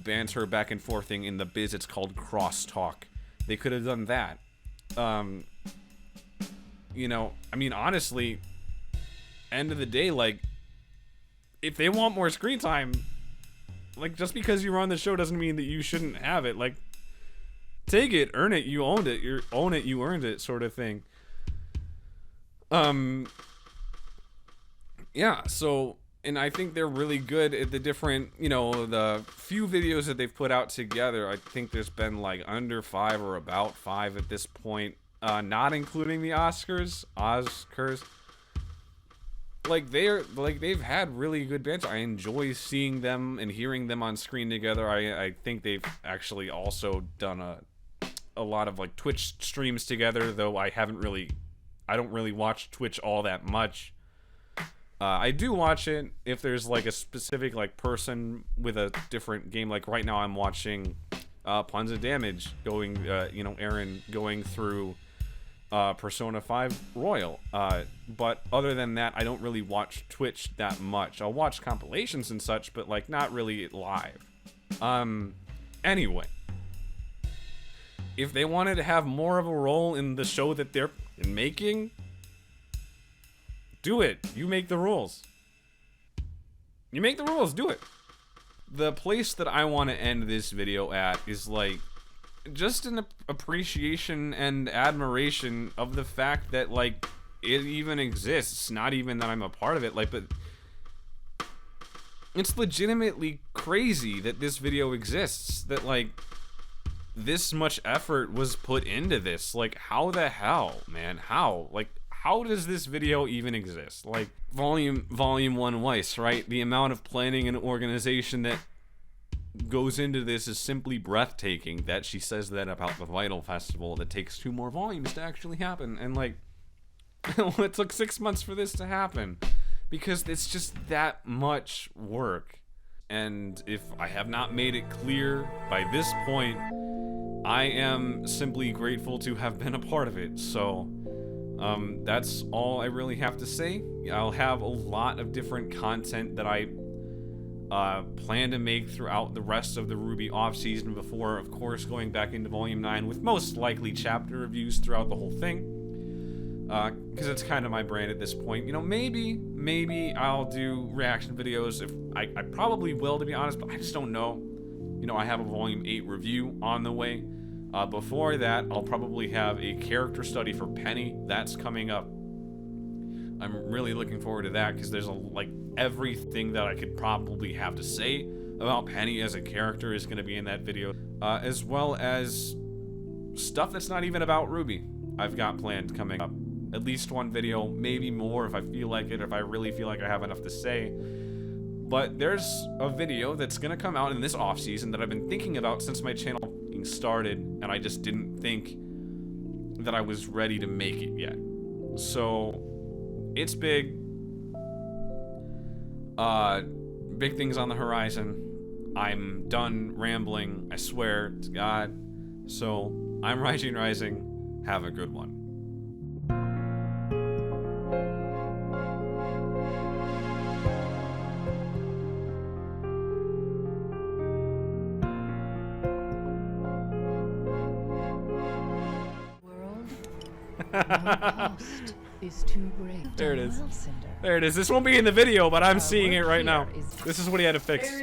banter back and forth thing. In the biz, it's called crosstalk. They could have done that. Honestly, end of the day, if they want more screen time, just because you run the show doesn't mean that you shouldn't have it. Take it, earn it, you owned it. You own it, you earned it, sort of thing. Yeah, so... And I think they're really good at the different, the few videos that they've put out together. I think there's been under 5 or about 5 at this point, not including the Oscars. They've had really good banter. I enjoy seeing them and hearing them on screen together. I think they've actually also done a lot of Twitch streams together, though I don't really watch Twitch all that much. I do watch it if there's a specific person with a different game. Right now I'm watching Puns of Damage going, Aaron going through Persona 5 Royal. But other than that, I don't really watch Twitch that much. I'll watch compilations and such, but not really live. Anyway, if they wanted to have more of a role in the show that they're making, do it. You make the rules. Do it. The place that I want to end this video at is just an appreciation and admiration of the fact that it even exists. Not even that I'm a part of it, but it's legitimately crazy that this video exists, that this much effort was put into this. How the hell, man? How does this video even exist? Volume 1 Weiss, right? The amount of planning and organization that goes into this is simply breathtaking. That she says that about the Vital Festival, that takes 2 more volumes to actually happen. And it took 6 months for this to happen. because it's just that much work. And if I have not made it clear by this point, I am simply grateful to have been a part of it. So that's all I really have to say. I'll have a lot of different content that I plan to make throughout the rest of the RWBY off-season before, of course, going back into Volume 9 with most likely chapter reviews throughout the whole thing. Because it's kind of my brand at this point. You know, maybe I'll do reaction videos. If I probably will, to be honest, but I just don't know. You know, I have a Volume 8 review on the way. Before that, I'll probably have a character study for Penny. That's coming up. I'm really looking forward to that because there's like everything that I could probably have to say about Penny as a character is going to be in that video, as well as stuff that's not even about RWBY. I've got planned coming up. At least one video, maybe more if I feel like it, or if I really feel like I have enough to say. But there's a video that's gonna come out in this off-season that I've been thinking about since my channel started, and I just didn't think that I was ready to make it yet. So, it's big. Big things on the horizon. I'm done rambling, I swear to God. So, I'm RWBY Rising. Have a good one. Is too great. There it is. There it is. This won't be in the video, but I'm seeing it right now. This is what he had to fix.